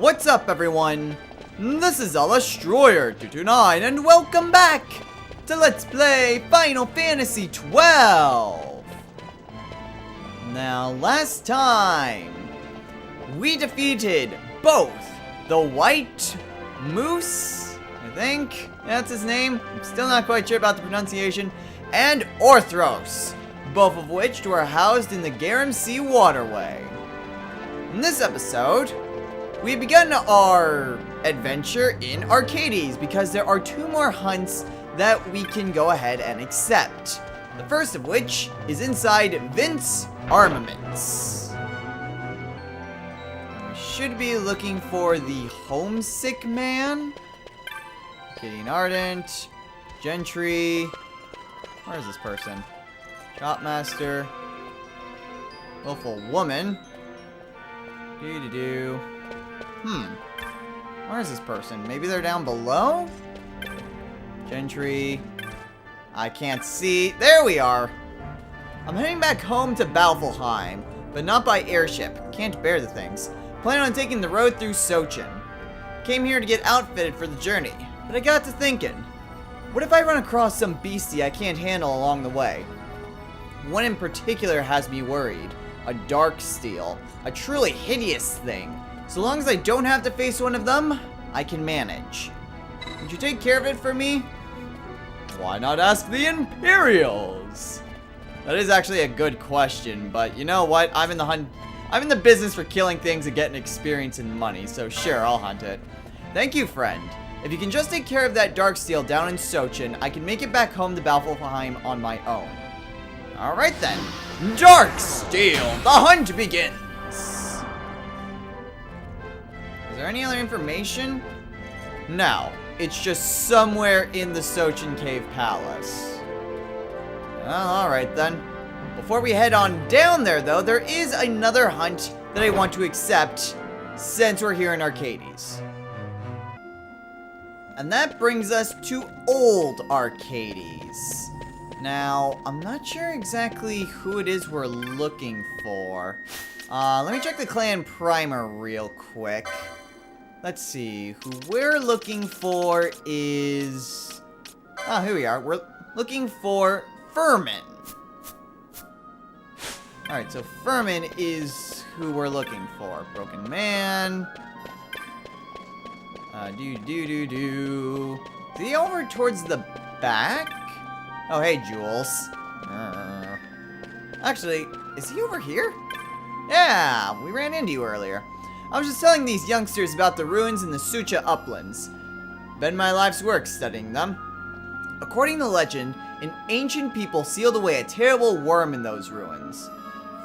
What's up, everyone? This is Destroyer229, and welcome back to Let's Play Final Fantasy XII. Now, last time, we defeated both the White Moose, I think that's his name. I'm still not quite sure about the pronunciation, and Orthros, both of which were housed in the Garum Sea waterway. In this episode, we've begun our adventure in Archadian because there are two more hunts that we can go ahead and accept. The first of which is inside Vince Armaments. We should be looking for the Homesick Man. Gideon Ardent, Gentry. Where is this person? Shopmaster. Willful Woman. Where is this person? Maybe they're down below? Gentry. I can't see. There we are. I'm heading back home to Balfelheim, but not by airship. Can't bear the things. Plan on taking the road through Sochin. Came here to get outfitted for the journey, but I got to thinking, what if I run across some beastie I can't handle along the way? One in particular has me worried. A dark steel. A truly hideous thing. So long as I don't have to face one of them, I can manage. Would you take care of it for me? Why not ask the Imperials? That is actually a good question, but you know what? I'm in the business for killing things and getting experience and money, so sure, I'll hunt it. Thank you, friend. If you can just take care of that dark steel down in Sochin, I can make it back home to Balfelheim on my own. Alright then. Dark Steel, the hunt begins! Is there any other information? No, it's just somewhere in the Sochin Cave Palace. Well, alright then. Before we head on down there, though, there is another hunt that I want to accept since we're here in Archadian. And that brings us to Old Archadian. Now, I'm not sure exactly who it is we're looking for. Let me check the clan primer real quick. Let's see. Who we're looking for is... Oh, here we are. We're looking for Furman. Alright, so Furman is who we're looking for. Broken Man. Is he over towards the back? Oh, hey, Jules. Actually, is he over here? Yeah, we ran into you earlier. I was just telling these youngsters about the ruins in the Sucha uplands. Been my life's work studying them. According to legend, an ancient people sealed away a terrible worm in those ruins.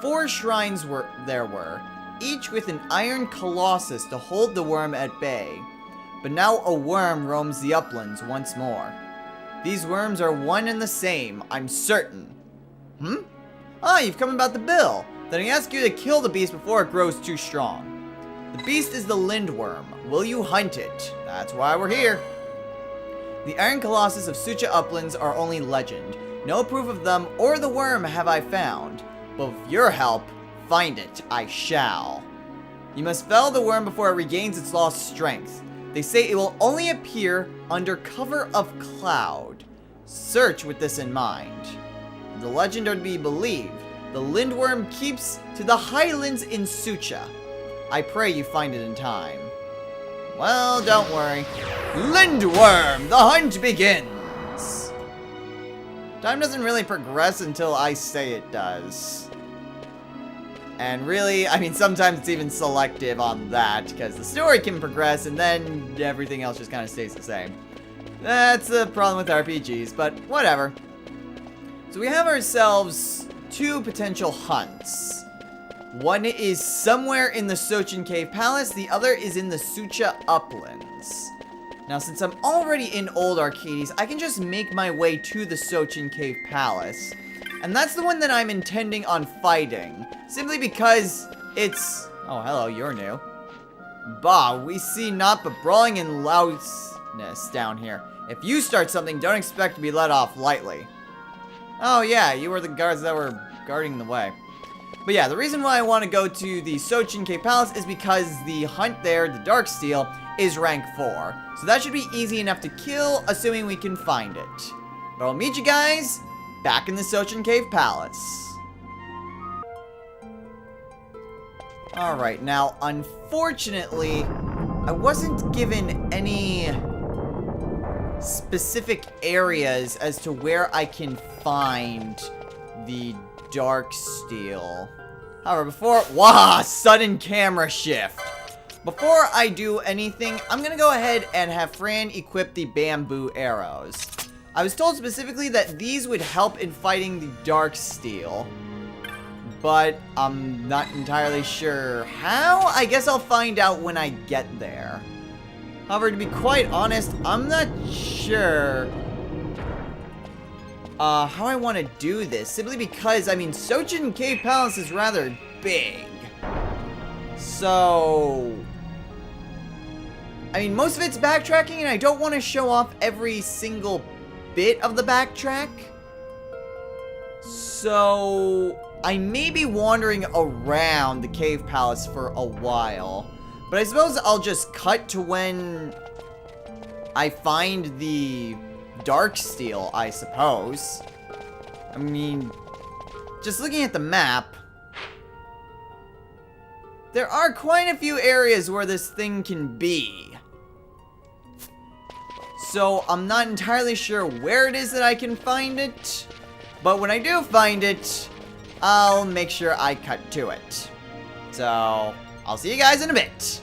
4 shrines were, each with an iron colossus to hold the worm at bay. But now a worm roams the uplands once more. These worms are one and the same, I'm certain. Ah, you've come about the bill. Then I ask you to kill the beast before it grows too strong. The beast is the Lindworm. Will you hunt it? That's why we're here. The Iron Colossus of Sucha Uplands are only legend. No proof of them or the worm have I found. But with your help, find it I shall. You must fell the worm before it regains its lost strength. They say it will only appear under cover of cloud. Search with this in mind. If the legend are to be believed, the Lindworm keeps to the highlands in Sucha. I pray you find it in time. Well, don't worry. Lindworm, the hunt begins! Time doesn't really progress until I say it does. And really, I mean, sometimes it's even selective on that, because the story can progress, and then everything else just kind of stays the same. That's the problem with RPGs, but whatever. So we have ourselves 2 potential hunts. One is somewhere in the Sochin Cave Palace, the other is in the Sucha Uplands. Now, since I'm already in Old Archadian, I can just make my way to the Sochin Cave Palace. And that's the one that I'm intending on fighting. Simply because it's... Oh, hello, you're new. Bah, we see naught but brawling and loudness down here. If you start something, don't expect to be let off lightly. Oh yeah, you were the guards that were guarding the way. But yeah, the reason why I want to go to the Sochin Cave Palace is because the hunt there, the Dark Steel, is rank 4. So that should be easy enough to kill, assuming we can find it. But I'll meet you guys back in the Sochin Cave Palace. Alright, now, unfortunately, I wasn't given any specific areas as to where I can find the Dark Steel. However, sudden camera shift. Before I do anything, I'm gonna go ahead and have Fran equip the bamboo arrows. I was told specifically that these would help in fighting the Dark Steel, but I'm not entirely sure how. I guess I'll find out when I get there. However, to be quite honest, I'm not sure how I want to do this. Simply because, I mean, Sochin Cave Palace is rather big. So, I mean, most of it's backtracking, and I don't want to show off every single bit of the backtrack. So, I may be wandering around the Cave Palace for a while. But I suppose I'll just cut to when I find the Dark Steel, I suppose. I mean, just looking at the map, there are quite a few areas where this thing can be. So I'm not entirely sure where it is that I can find it. But when I do find it, I'll make sure I cut to it. So I'll see you guys in a bit.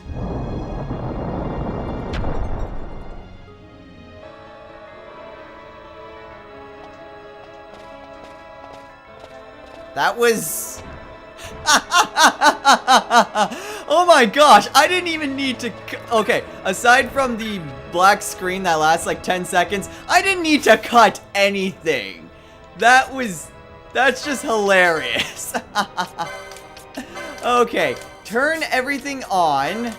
That was... Oh my gosh, I didn't even need to... Okay, aside from the black screen that lasts like 10 seconds, I didn't need to cut anything. That's just hilarious. Okay, turn everything on.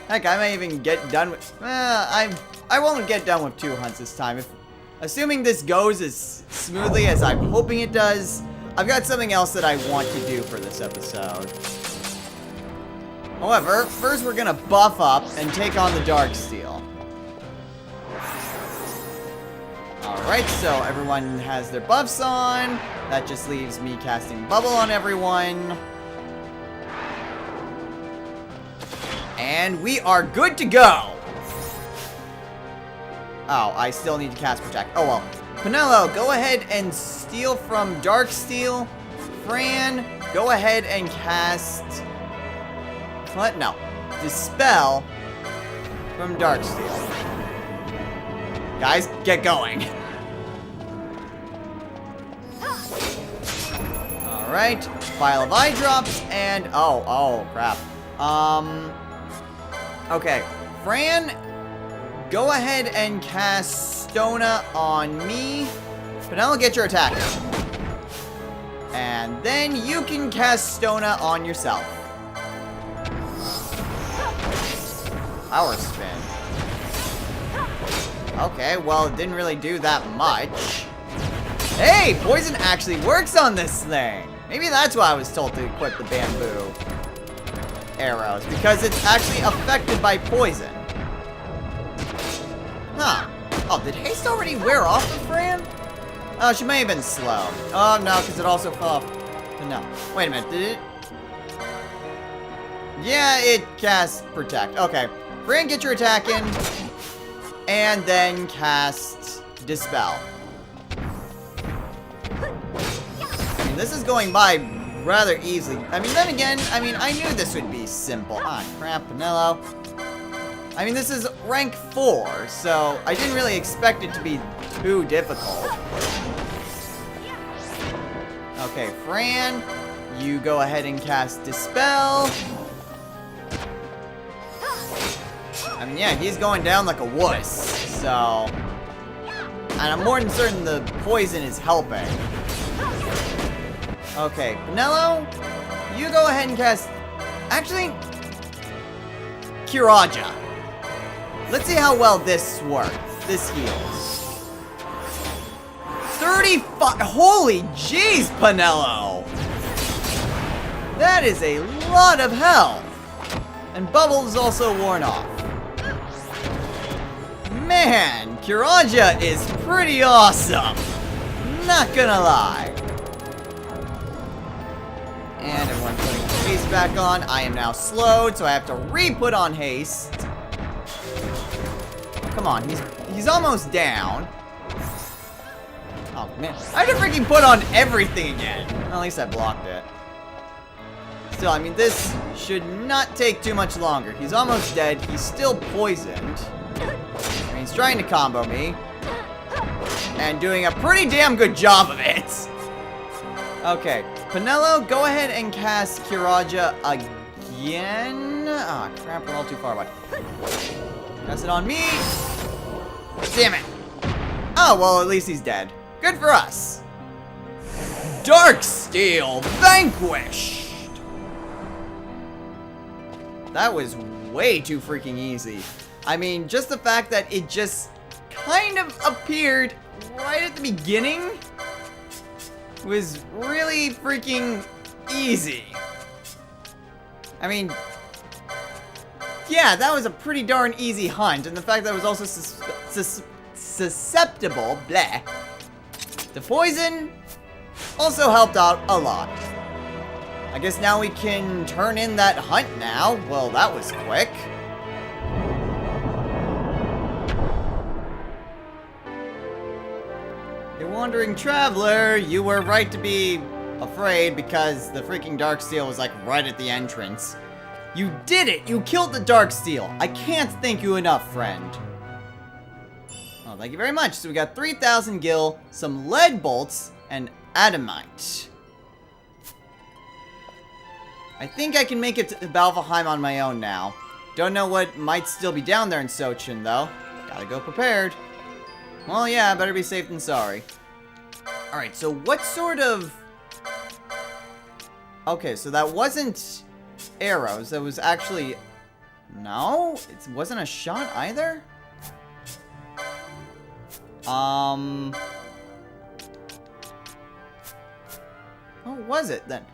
Heck, I might even get done with... I won't get done with 2 hunts this time. Assuming this goes as smoothly as I'm hoping it does, I've got something else that I want to do for this episode. However, first we're gonna buff up and take on the Dark Steel. Alright, so everyone has their buffs on. That just leaves me casting Bubble on everyone. And we are good to go! Oh, I still need to cast Protect. Oh well. Penelo, go ahead and steal from Dark Steel. Fran, go ahead and cast... No. Dispel from Dark Steel. Guys, get going. Alright. Pile of eye drops and... Oh, crap. Okay. Fran, go ahead and cast Stona on me. Penelo, get your attack. And then you can cast Stona on yourself. Power spin. Okay, well, it didn't really do that much. Hey, poison actually works on this thing. Maybe that's why I was told to equip the bamboo arrows, because it's actually affected by poison. Huh. Oh, did haste already wear off of Fran? Oh, she may have been slow. Oh, no, because it also fell off. But no. Wait a minute, did it? Yeah, it casts Protect. Okay. Fran, get your attack in. And then cast Dispel. I mean, this is going by rather easily. I mean, then again, I knew this would be simple. Ah, crap, Penelo. I mean, this is rank 4, so I didn't really expect it to be too difficult. Okay, Fran, you go ahead and cast Dispel. I mean, yeah, he's going down like a wuss, so... And I'm more than certain the poison is helping. Okay, Penelo, you go ahead and cast... Actually... Kiraja. Let's see how well this works. This heals. 35... Holy jeez, Penelo! That is a lot of health. And Bubbles also worn off. Man, Kiraja is pretty awesome. Not gonna lie. And everyone putting haste back on. I am now slowed, so I have to re-put on haste. Come on, he's almost down. Oh man, I have to freaking put on everything again. Well, at least I blocked it. Still, I mean, this should not take too much longer. He's almost dead. He's still poisoned. I mean, he's trying to combo me. And doing a pretty damn good job of it. Okay, Pinello, go ahead and cast Kiraja again. Ah, oh, crap, we're all too far away. Cast it on me. Damn it. Oh, well, at least he's dead. Good for us. Darksteel vanquished. That was way too freaking easy. I mean, just the fact that it just kind of appeared right at the beginning was really freaking easy. I mean, yeah, that was a pretty darn easy hunt, and the fact that it was also susceptible, bleh, to poison also helped out a lot. I guess now we can turn in that hunt now. Well, that was quick. You wandering traveler, you were right to be afraid because the freaking Darksteel was like right at the entrance. You did it! You killed the Darksteel! I can't thank you enough, friend. Oh, thank you very much. So we got 3,000 gil, some lead bolts, and adamite. I think I can make it to Balvaheim on my own now. Don't know what might still be down there in Sochin, though. Gotta go prepared. Well, yeah, better be safe than sorry. Alright, so what sort of... Okay, so that wasn't arrows. That was actually... No? It wasn't a shot either? What was it then?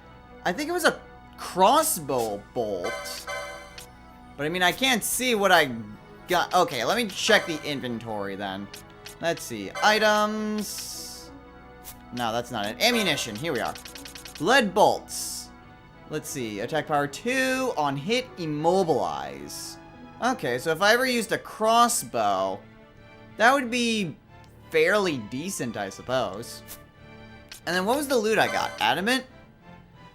I think it was a crossbow bolt. But I mean, I can't see what I got. Okay, let me check the inventory then. Let's see. Items. No, that's not it. Ammunition. Here we are. Lead bolts. Let's see. Attack power 2. On hit, immobilize. Okay, so if I ever used a crossbow, that would be fairly decent, I suppose. And then what was the loot I got? Adamant?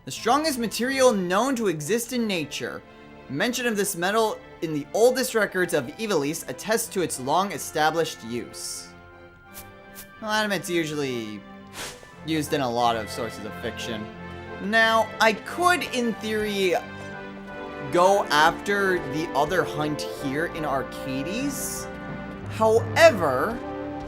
The strongest material known to exist in nature. Mention of this metal in the oldest records of Ivalice attests to its long-established use. Well, adamant's usually used in a lot of sources of fiction. Now, I could, in theory, go after the other hunt here in Archades. However,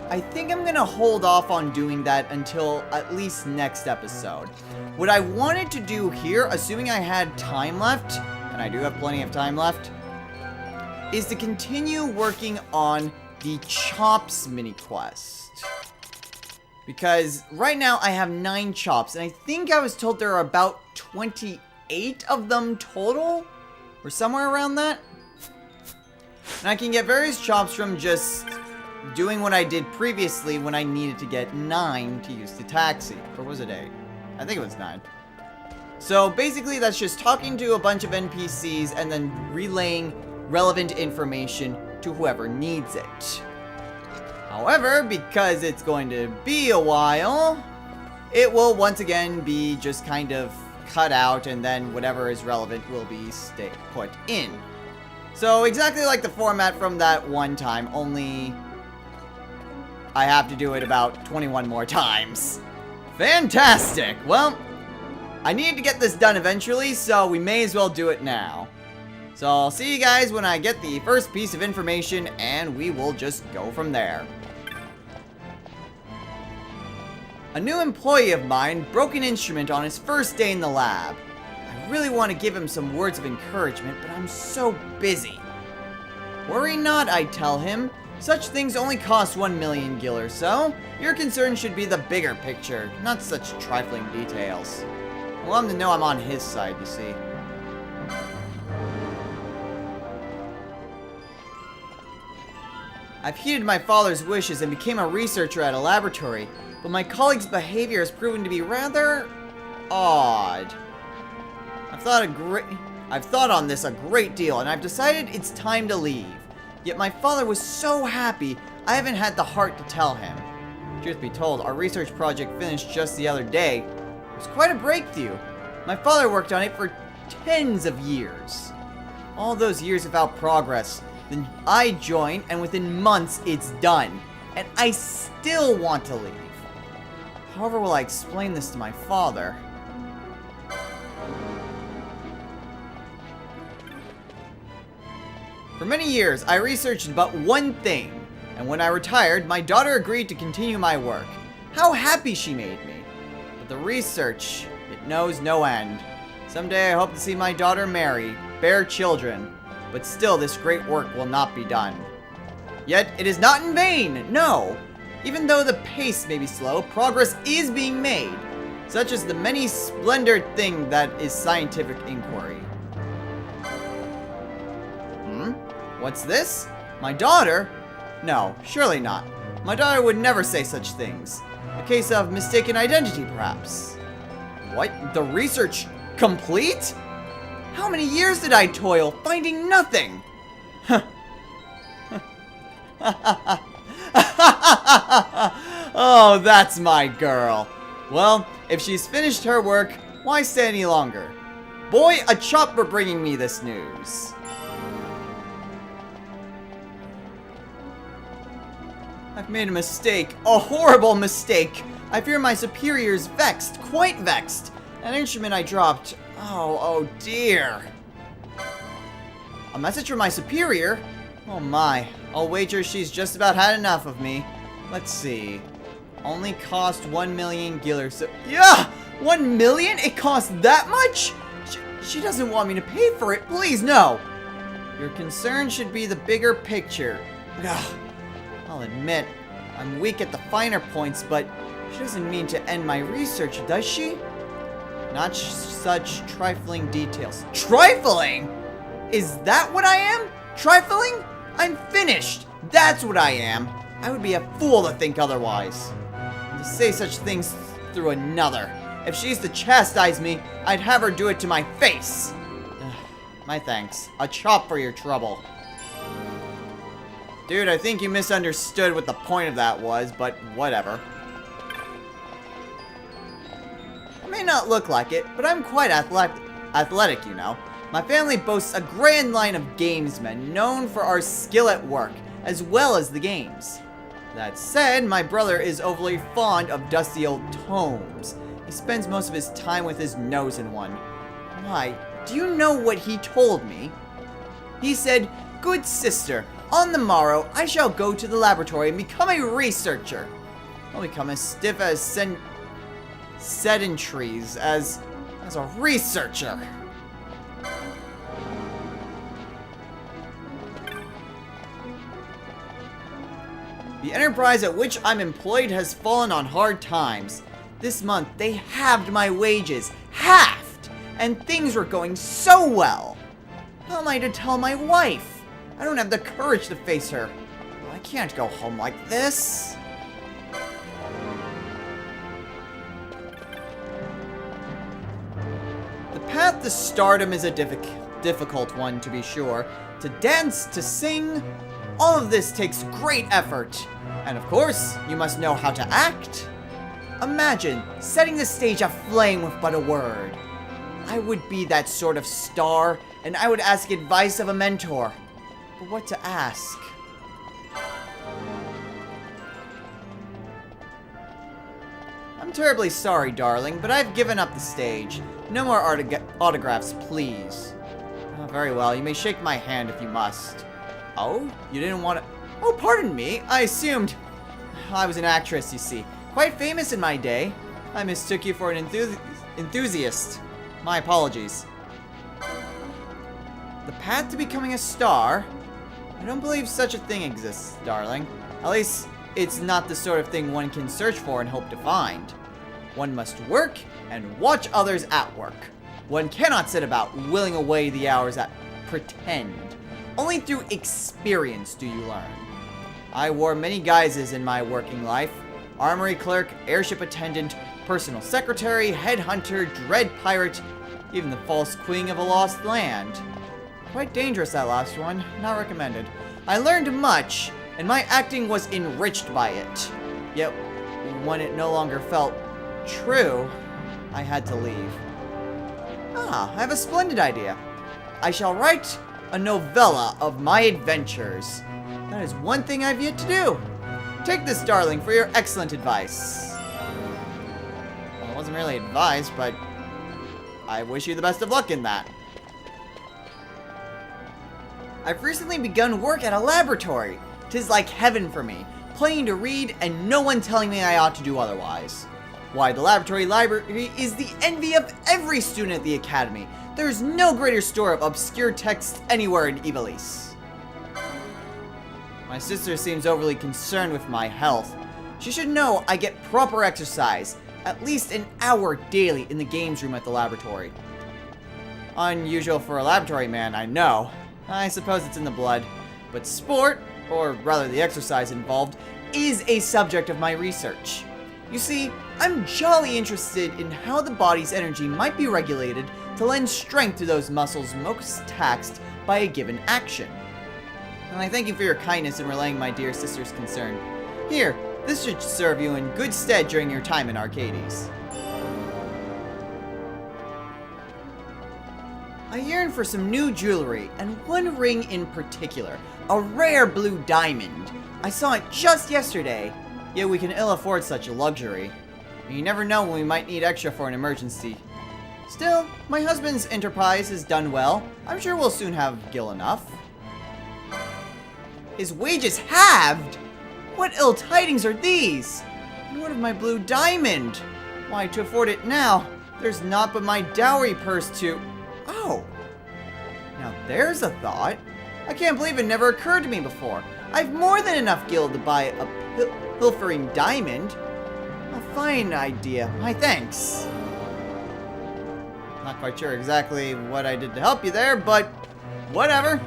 I think I'm gonna hold off on doing that until at least next episode. What I wanted to do here, assuming I had time left, and I do have plenty of time left, is to continue working on the Chops mini quest. Because right now I have 9 Chops, and I think I was told there are about 28 of them total, or somewhere around that. And I can get various Chops from just doing what I did previously when I needed to get 9 to use the taxi. Or was it 8? I think it was 9. So basically that's just talking to a bunch of NPCs and then relaying relevant information to whoever needs it. However, because it's going to be a while, it will once again be just kind of cut out, and then whatever is relevant will be put in. So exactly like the format from that one time, only I have to do it about 21 more times. Fantastic! Well, I need to get this done eventually, so we may as well do it now. So I'll see you guys when I get the first piece of information, and we will just go from there. A new employee of mine broke an instrument on his first day in the lab. I really want to give him some words of encouragement, but I'm so busy. Worry not, I tell him. Such things only cost 1 million gil or so. Your concern should be the bigger picture, not such trifling details. I want him to know I'm on his side, you see. I've heeded my father's wishes and became a researcher at a laboratory, but my colleague's behavior has proven to be rather odd. I've thought on this a great deal, and I've decided it's time to leave. Yet my father was so happy, I haven't had the heart to tell him. Truth be told, our research project finished just the other day. It was quite a breakthrough. My father worked on it for tens of years. All those years without progress. Then I join, and within months, it's done. And I still want to leave. However will I explain this to my father? For many years, I researched but one thing, and when I retired, my daughter agreed to continue my work. How happy she made me. But the research, it knows no end. Someday I hope to see my daughter marry, bear children, but still this great work will not be done. Yet, it is not in vain, no! Even though the pace may be slow, progress is being made, such as the many splendored thing that is scientific inquiry. What's this? My daughter? No, surely not. My daughter would never say such things. A case of mistaken identity, perhaps. What? The research complete? How many years did I toil, finding nothing? Oh, that's my girl. Well, if she's finished her work, why stay any longer? Boy, a chop for bringing me this news. I've made a mistake. A horrible mistake. I fear my superior's vexed. Quite vexed. An instrument I dropped. Oh dear. A message from my superior? Oh my. I'll wager she's just about had enough of me. Let's see. Only cost 1 million giller. So yeah! 1 million? It cost that much? She doesn't want me to pay for it. Please, no. Your concern should be the bigger picture. Ugh. I'll admit, I'm weak at the finer points, but she doesn't mean to end my research, does she? Not such trifling details. Trifling? Is that what I am? Trifling? I'm finished. That's what I am. I would be a fool to think otherwise. And to say such things through another. If she's to chastise me, I'd have her do it to my face. My thanks. A chop for your trouble. Dude, I think you misunderstood what the point of that was, but whatever. I may not look like it, but I'm quite athletic, you know. My family boasts a grand line of gamesmen, known for our skill at work, as well as the games. That said, my brother is overly fond of dusty old tomes. He spends most of his time with his nose in one. Why, do you know what he told me? He said, "Good sister, on the morrow, I shall go to the laboratory and become a researcher. I'll become as stiff as sedentaries as a researcher." The enterprise at which I'm employed has fallen on hard times. This month, they halved my wages. Halved! And things were going so well. How am I to tell my wife? I don't have the courage to face her. I can't go home like this. The path to stardom is a difficult one, to be sure. To dance, to sing, all of this takes great effort. And of course, you must know how to act. Imagine setting the stage aflame with but a word. I would be that sort of star, and I would ask advice of a mentor. But what to ask? I'm terribly sorry, darling, but I've given up the stage. No more autographs, please. Oh, very well, you may shake my hand if you must. Oh, you didn't want to... Oh, pardon me. I assumed... I was an actress, you see. Quite famous in my day. I mistook you for an enthusiast. My apologies. The path to becoming a star? I don't believe such a thing exists, darling. At least, it's not the sort of thing one can search for and hope to find. One must work and watch others at work. One cannot sit about willing away the hours that pretend. Only through experience do you learn. I wore many guises in my working life. Armory clerk, airship attendant, personal secretary, headhunter, dread pirate, even the false queen of a lost land. Quite dangerous, that last one. Not recommended. I learned much, and my acting was enriched by it. Yet, when it no longer felt true, I had to leave. I have a splendid idea. I shall write a novella of my adventures. That is one thing I've yet to do. Take this, darling, for your excellent advice. Well, it wasn't really advice, but I wish you the best of luck in that. I've recently begun work at a laboratory. 'Tis like heaven for me, playing to read and no one telling me I ought to do otherwise. Why, the laboratory library is the envy of every student at the academy. There is no greater store of obscure texts anywhere in Ivalice. My sister seems overly concerned with my health. She should know I get proper exercise, at least an hour daily in the games room at the laboratory. Unusual for a laboratory man, I know. I suppose it's in the blood. But sport, or rather the exercise involved, is a subject of my research. You see, I'm jolly interested in how the body's energy might be regulated to lend strength to those muscles most taxed by a given action. And I thank you for your kindness in relaying my dear sister's concern. Here, this should serve you in good stead during your time in Arcades. I yearn for some new jewelry, and one ring in particular, a rare blue diamond. I saw it just yesterday, yet we can ill afford such a luxury. You never know when we might need extra for an emergency. Still, my husband's enterprise has done well. I'm sure we'll soon have gil enough. His wages halved? What ill tidings are these? And what of my blue diamond? Why, to afford it now, there's naught but my dowry purse to... Oh, now there's a thought. I can't believe it never occurred to me before. I've more than enough gil to buy a pilfering diamond. A fine idea. My thanks. Not quite sure exactly what I did to help you there, but whatever.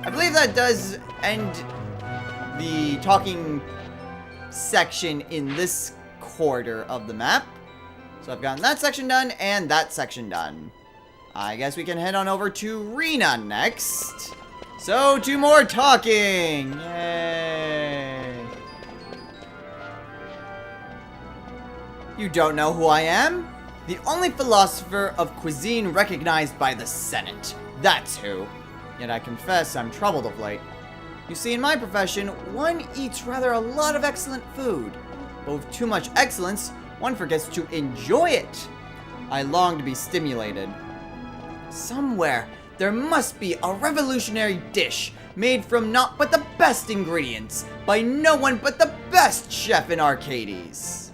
I believe that does end the talking section in this quarter of the map. So I've gotten that section done and that section done. I guess we can head on over to Rena next. So, 2 more talking! Yay! You don't know who I am? The only philosopher of cuisine recognized by the Senate. That's who. Yet I confess I'm troubled of late. You see, in my profession, one eats rather a lot of excellent food. But with too much excellence, one forgets to enjoy it. I long to be stimulated. Somewhere, there must be a revolutionary dish made from naught but the best ingredients by no one but the best chef in Arcades.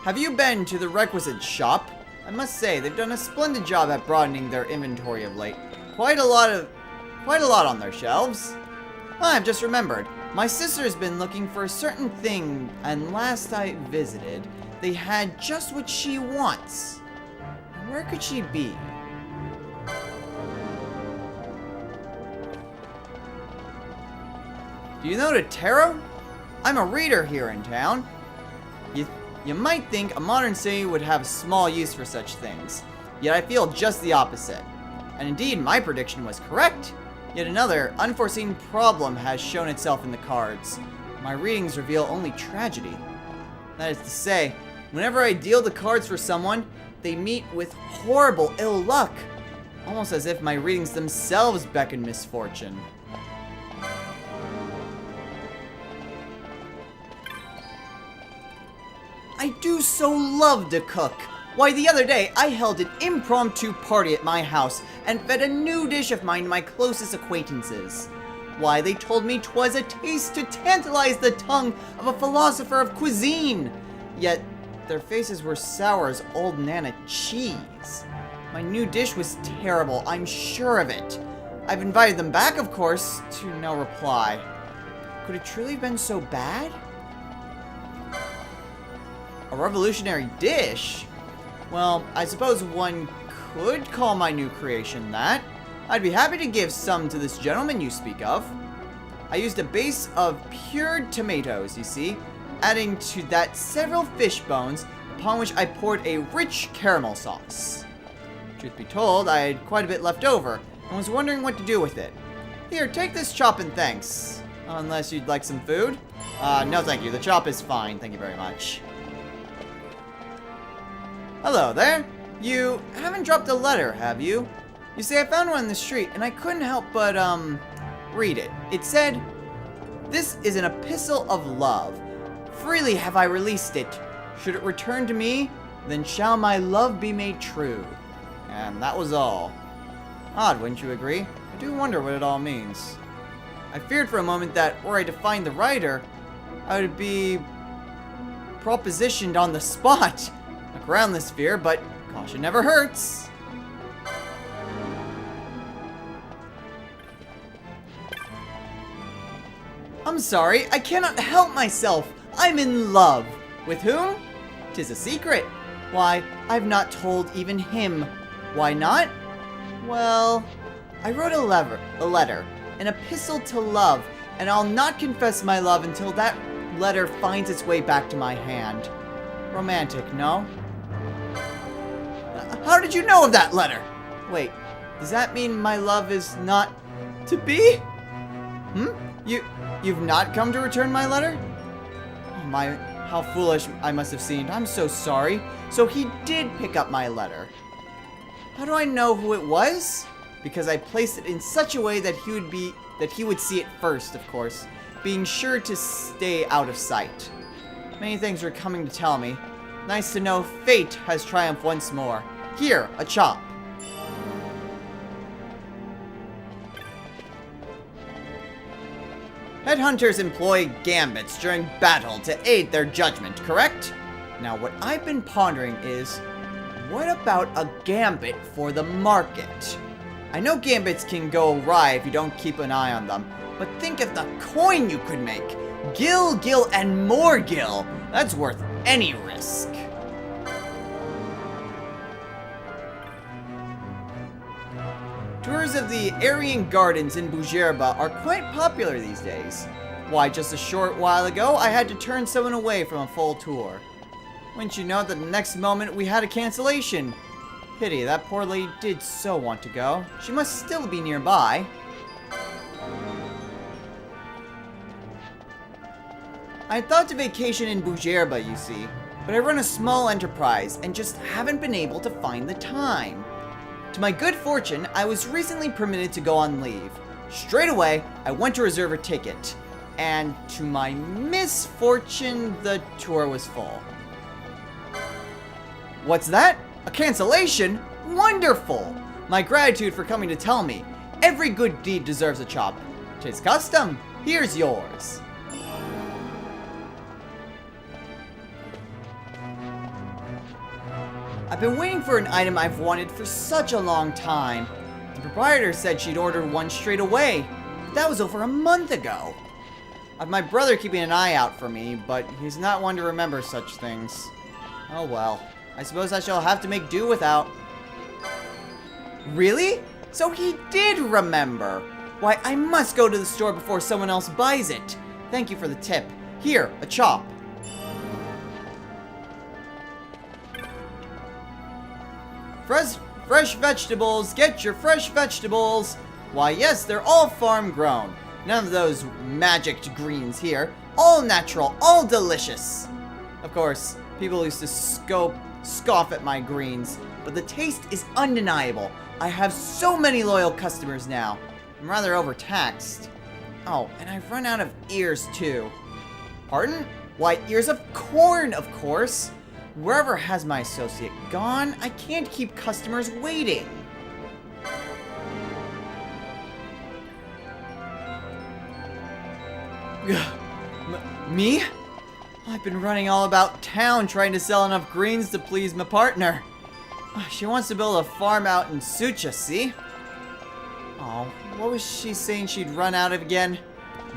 Have you been to the requisite shop? I must say, they've done a splendid job at broadening their inventory of late. Quite a lot on their shelves. I've just remembered. My sister's been looking for a certain thing, and last I visited, they had just what she wants. Where could she be? Do you know the tarot? I'm a reader here in town. You might think a modern city would have small use for such things, yet I feel just the opposite. And indeed, my prediction was correct. Yet another unforeseen problem has shown itself in the cards. My readings reveal only tragedy. That is to say, whenever I deal the cards for someone, they meet with horrible ill luck. Almost as if my readings themselves beckon misfortune. I do so love to cook. Why, the other day, I held an impromptu party at my house and fed a new dish of mine to my closest acquaintances. Why, they told me 'twas a taste to tantalize the tongue of a philosopher of cuisine. Yet, their faces were sour as old Nana cheese. My new dish was terrible, I'm sure of it. I've invited them back, of course, to no reply. Could it truly have been so bad? A revolutionary dish? Well, I suppose one could call my new creation that. I'd be happy to give some to this gentleman you speak of. I used a base of cured tomatoes, you see, adding to that several fish bones, upon which I poured a rich caramel sauce. Truth be told, I had quite a bit left over, and was wondering what to do with it. Here, take this chop and thanks. Unless you'd like some food? No thank you, the chop is fine, thank you very much. Hello there. You haven't dropped a letter, have you? You see, I found one in the street, and I couldn't help but, read it. It said, "This is an epistle of love. Freely have I released it. Should it return to me, then shall my love be made true." And that was all. Odd, wouldn't you agree? I do wonder what it all means. I feared for a moment that, were I to find the writer, I would be propositioned on the spot. A groundless fear, but caution never hurts. I'm sorry, I cannot help myself. I'm in love. With whom? 'Tis a secret. Why, I've not told even him. Why not? Well, I wrote a letter, an epistle to love, and I'll not confess my love until that letter finds its way back to my hand. Romantic, no? How did you know of that letter? Wait, does that mean my love is not to be? You've not come to return my letter? Oh my, how foolish I must have seemed. I'm so sorry. So he did pick up my letter. How do I know who it was? Because I placed it in such a way that he would see it first, of course, being sure to stay out of sight. Many things are coming to tell me. Nice to know fate has triumphed once more. Here, a chop. Headhunters employ gambits during battle to aid their judgment, correct? Now, what I've been pondering is, what about a gambit for the market? I know gambits can go awry if you don't keep an eye on them, but think of the coin you could make. Gil, gil, and more gil. That's worth any risk. Tours of the Aryan Gardens in Bujerba are quite popular these days. Why, just a short while ago, I had to turn someone away from a full tour. Wouldn't you know that the next moment we had a cancellation? Pity, that poor lady did so want to go. She must still be nearby. I had thought to vacation in Bujerba, you see, but I run a small enterprise and just haven't been able to find the time. To my good fortune, I was recently permitted to go on leave. Straight away, I went to reserve a ticket, and to my misfortune, the tour was full. What's that? A cancellation? Wonderful! My gratitude for coming to tell me. Every good deed deserves a chop. 'Tis custom. Here's yours. I've been waiting for an item I've wanted for such a long time. The proprietor said she'd ordered one straight away, but that was over a month ago. I've my brother keeping an eye out for me, but he's not one to remember such things. Oh well, I suppose I shall have to make do without. Really? So he did remember! Why, I must go to the store before someone else buys it. Thank you for the tip. Here, a chop. Fresh vegetables, get your fresh vegetables. Why yes, they're all farm grown. None of those magicked greens here. All natural, all delicious. Of course, people used to scoff at my greens, but the taste is undeniable. I have so many loyal customers now. I'm rather overtaxed. Oh, and I've run out of ears too. Pardon? Why, ears of corn, of course. Wherever has my associate gone? I can't keep customers waiting. Me? I've been running all about town trying to sell enough greens to please my partner. She wants to build a farm out in Sucha, see? Oh, what was she saying she'd run out of again?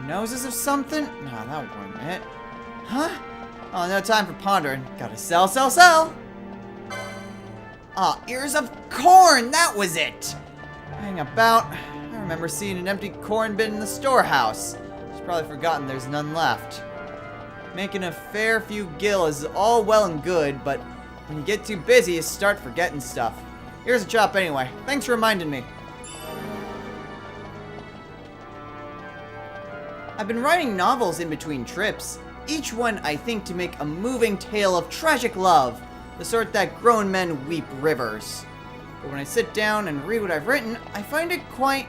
Noses of something? No, that wasn't it. Huh? Oh, no time for pondering. Gotta sell, sell, sell! Ah, ears of corn! That was it! Hang about. I remember seeing an empty corn bin in the storehouse. She's probably forgotten there's none left. Making a fair few gil is all well and good, but when you get too busy, you start forgetting stuff. Here's a chop anyway. Thanks for reminding me. I've been writing novels in between trips. Each one, I think, to make a moving tale of tragic love. The sort that grown men weep rivers. But when I sit down and read what I've written, I find it quite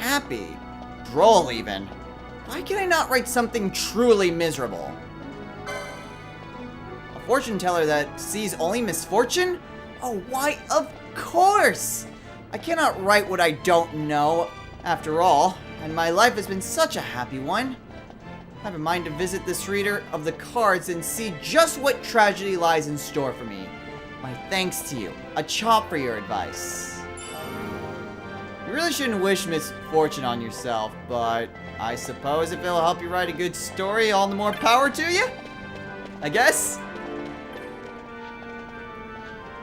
happy. Droll, even. Why can I not write something truly miserable? A fortune teller that sees only misfortune? Oh, why, of course! I cannot write what I don't know, after all, and my life has been such a happy one. I have a mind to visit this reader of the cards and see just what tragedy lies in store for me. My thanks to you. A chop for your advice. You really shouldn't wish misfortune on yourself, but I suppose if it'll help you write a good story, all the more power to you? I guess?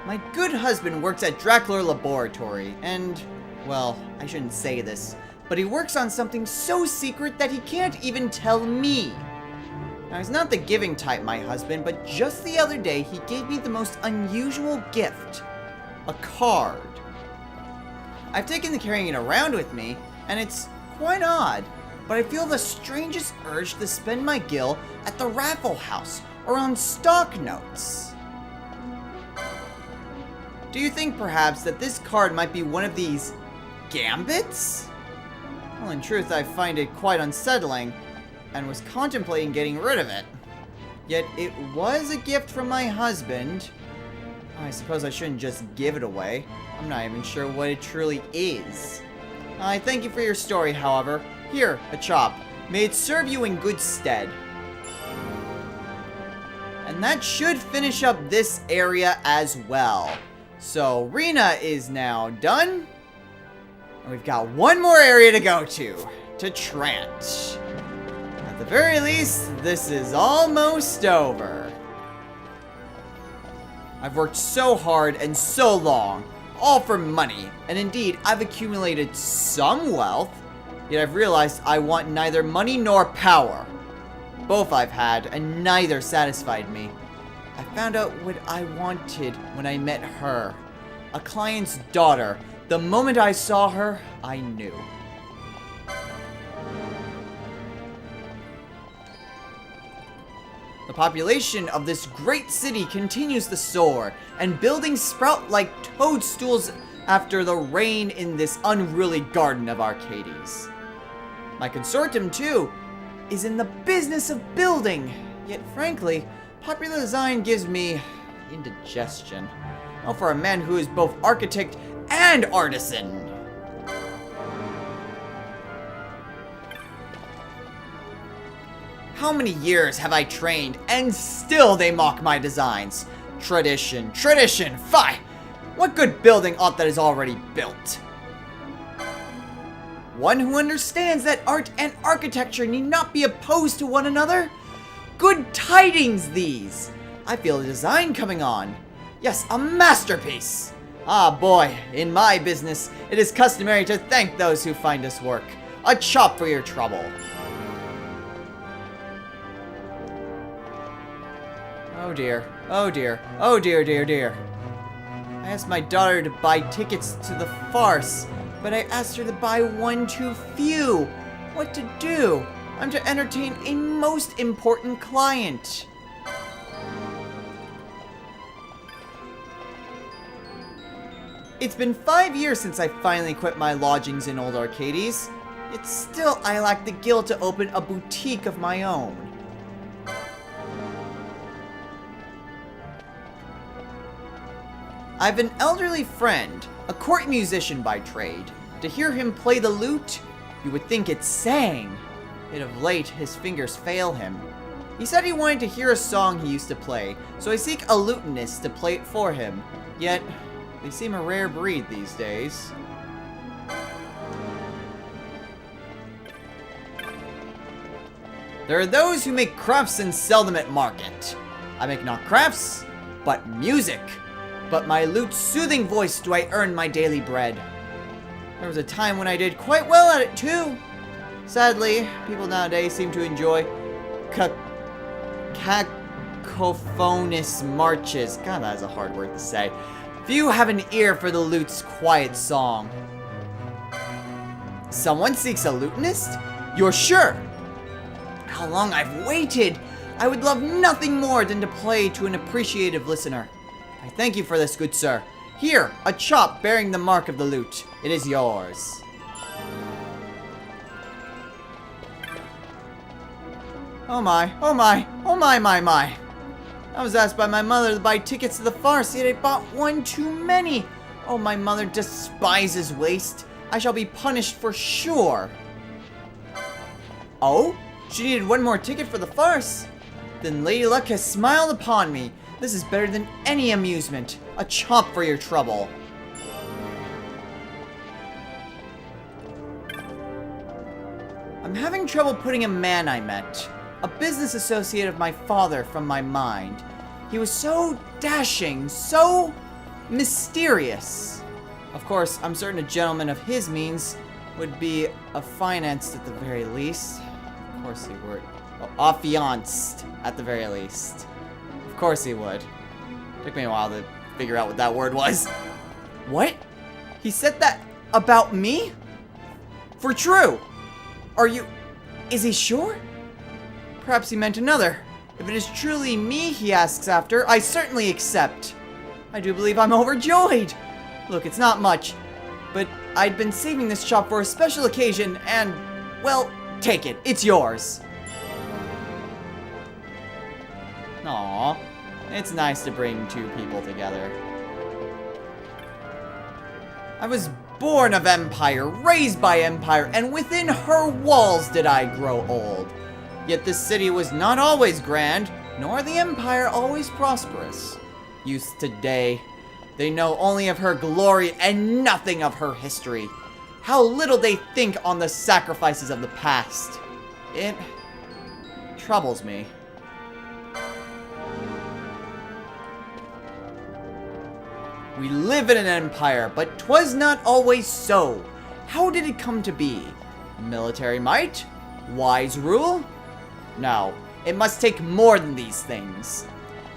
My good husband works at Dracula Laboratory, and, well, I shouldn't say this, but he works on something so secret that he can't even tell me. Now, he's not the giving type, my husband, but just the other day, he gave me the most unusual gift. A card. I've taken to carrying it around with me, and it's quite odd, but I feel the strangest urge to spend my gil at the raffle house or on stock notes. Do you think perhaps that this card might be one of these gambits? Well, in truth, I find it quite unsettling and was contemplating getting rid of it. Yet it was a gift from my husband. I suppose I shouldn't just give it away. I'm not even sure what it truly is. I thank you for your story, however. Here, a chop. May it serve you in good stead. And that should finish up this area as well. So, Rena is now done. And we've got one more area to go to Trant. At the very least, this is almost over. I've worked so hard and so long, all for money, and indeed, I've accumulated some wealth, yet I've realized I want neither money nor power. Both I've had, and neither satisfied me. I found out what I wanted when I met her. A client's daughter. The moment I saw her, I knew. The population of this great city continues to soar, and buildings sprout like toadstools after the rain in this unruly garden of Arcades. My consortium, too, is in the business of building, yet frankly, popular design gives me indigestion. Oh, for a man who is both architect and artisan. How many years have I trained, and still they mock my designs? Tradition, tradition, fie! What good building ought that is already built? One who understands that art and architecture need not be opposed to one another? Good tidings, these! I feel a design coming on. Yes, a masterpiece! Ah, boy, in my business, it is customary to thank those who find us work. A chop for your trouble. Oh dear, oh dear, oh dear, dear, dear. I asked my daughter to buy tickets to the farce, but I asked her to buy one too few. What to do? I'm to entertain a most important client. It's been 5 years since I finally quit my lodgings in Old Arcades. Yet still I lack the gil to open a boutique of my own. I've an elderly friend, a court musician by trade. To hear him play the lute, you would think it sang. Yet of late, his fingers fail him. He said he wanted to hear a song he used to play, so I seek a lutenist to play it for him. Yet, they seem a rare breed these days. There are those who make crafts and sell them at market. I make not crafts, but music. But my lute's soothing voice do I earn my daily bread. There was a time when I did quite well at it too. Sadly, people nowadays seem to enjoy cacophonous marches. God, that is a hard word to say. Few have an ear for the lute's quiet song. Someone seeks a lutenist? You're sure? How long I've waited! I would love nothing more than to play to an appreciative listener. I thank you for this, good sir. Here, a chop bearing the mark of the lute. It is yours. Oh my, oh my, oh my, my, my. I was asked by my mother to buy tickets to the farce, yet I bought one too many. Oh, my mother despises waste. I shall be punished for sure. Oh? She needed one more ticket for the farce? Then Lady Luck has smiled upon me. This is better than any amusement. A chomp for your trouble. I'm having trouble putting a man I met, a business associate of my father, from my mind. He was so dashing, so mysterious. Of course, I'm certain a gentleman of his means would be affianced at the very least. Of course he would. Oh, affianced at the very least. Of course he would. Took me a while to figure out what that word was. What? He said that about me? For true? Are you... Is he sure? Perhaps he meant another. If it is truly me he asks after, I certainly accept. I do believe I'm overjoyed. Look, it's not much, but I'd been saving this chop for a special occasion and, well, take it. It's yours. Aww. It's nice to bring two people together. I was born of Empire, raised by Empire, and within her walls did I grow old. Yet this city was not always grand, nor the Empire always prosperous. Youth today, they know only of her glory and nothing of her history. How little they think on the sacrifices of the past. It troubles me. We live in an empire, but 'twas not always so. How did it come to be? Military might? Wise rule? No, it must take more than these things.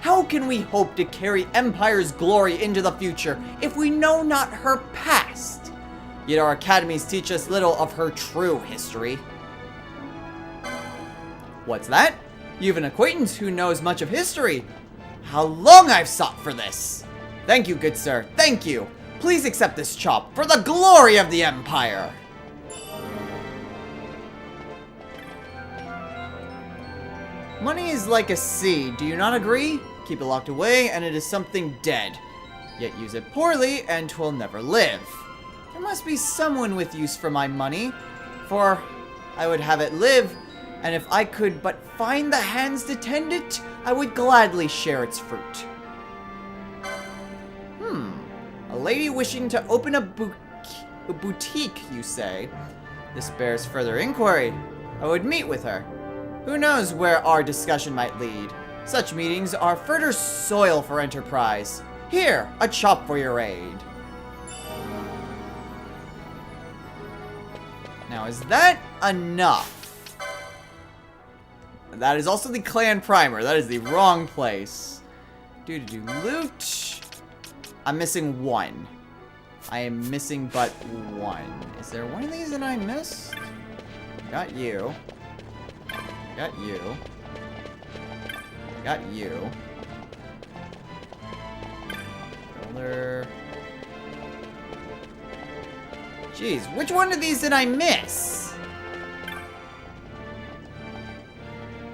How can we hope to carry Empire's glory into the future if we know not her past? Yet our academies teach us little of her true history. What's that? You've an acquaintance who knows much of history. How long I've sought for this! Thank you, good sir, thank you. Please accept this chop for the glory of the Empire. Money is like a seed, do you not agree? Keep it locked away and it is something dead. Yet use it poorly and 'twill never live. There must be someone with use for my money, for I would have it live, and if I could but find the hands to tend it, I would gladly share its fruit. A lady wishing to open a boutique, you say? This bears further inquiry. I would meet with her. Who knows where our discussion might lead? Such meetings are fertile soil for enterprise. Here, a chop for your aid. Now, is that enough? That is also the clan primer. That is the wrong place. Loot. I'm missing one. I am missing but one. Is there one of these that I missed? Got you. Got you. Got you. Builder. Jeez, which one of these did I miss?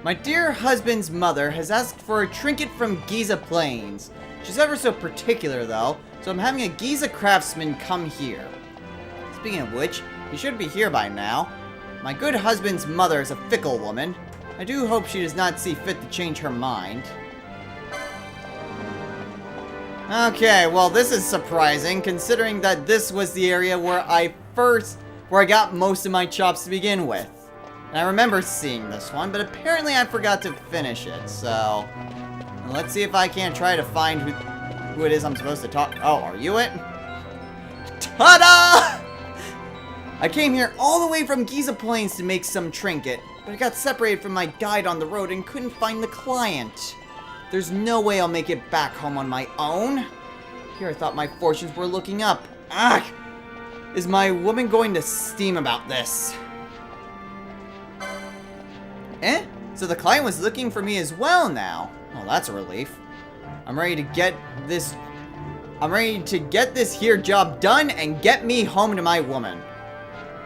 My dear husband's mother has asked for a trinket from Giza Plains. She's ever so particular, though, so I'm having a Giza craftsman come here. Speaking of which, he should be here by now. My good husband's mother is a fickle woman. I do hope she does not see fit to change her mind. Okay, well, this is surprising, considering that this was the area where I got most of my chops to begin with. And I remember seeing this one, but apparently I forgot to finish it, so... Let's see if I can't try to find who it is I'm supposed to talk... Oh, are you it? Ta-da! I came here all the way from Giza Plains to make some trinket, but I got separated from my guide on the road and couldn't find the client. There's no way I'll make it back home on my own. Here I thought my fortunes were looking up. Ah! Is my woman going to steam about this? Eh? So the client was looking for me as well now. Oh, that's a relief. I'm ready to get this here job done and get me home to my woman.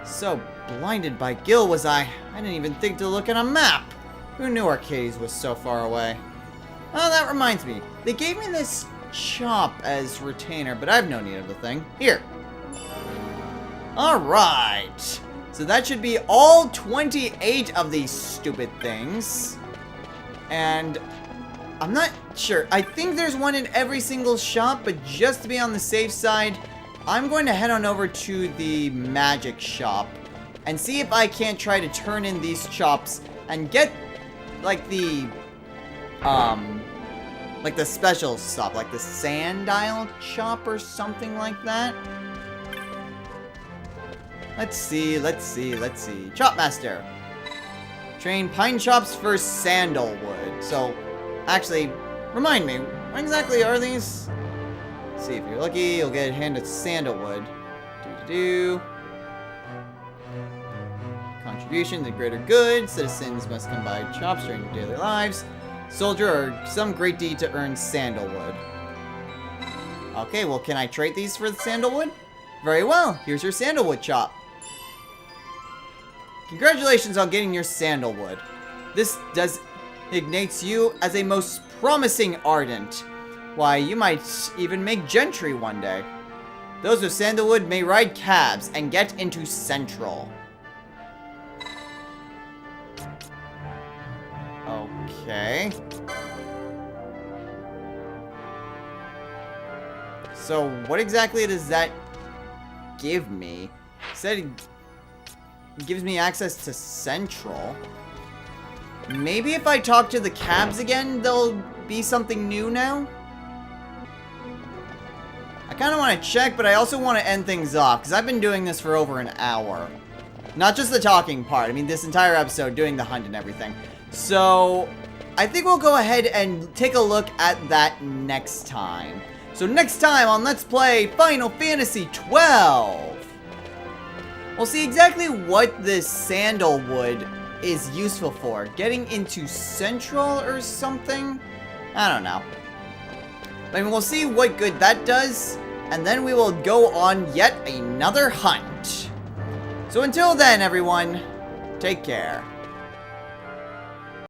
So blinded by Gil was I didn't even think to look at a map. Who knew Arcades was so far away? Oh, that reminds me. They gave me this chop as retainer, but I have no need of the thing. Here. Alright. So that should be all 28 of these stupid things. And I'm not sure. I think there's one in every single shop, but just to be on the safe side, I'm going to head on over to the magic shop and see if I can't try to turn in these chops and get like the special stuff, like the sandile chop or something like that. Let's see. Chopmaster. Train pine chops for sandalwood. So, actually, remind me, what exactly are these? Let's see, if you're lucky, you'll get handed sandalwood. Contribution to greater good. Citizens must come by chops during their daily lives. Soldier or some great deed to earn sandalwood. Okay, well, can I trade these for the sandalwood? Very well. Here's your sandalwood chop. Congratulations on getting your sandalwood. This designates you as a most promising ardent. Why, you might even make gentry one day. Those with sandalwood may ride cabs and get into Central. Okay. So, what exactly does that give me? It said it gives me access to Central. Maybe if I talk to the cabs again, there'll be something new now? I kind of want to check, but I also want to end things off, because I've been doing this for over an hour. Not just the talking part, I mean this entire episode, doing the hunt and everything. So, I think we'll go ahead and take a look at that next time. So next time on Let's Play Final Fantasy XII, we'll see exactly what this sandalwood is useful for. Getting into Central or something? I don't know. But I mean, we'll see what good that does, and then we will go on yet another hunt. So until then, everyone, take care.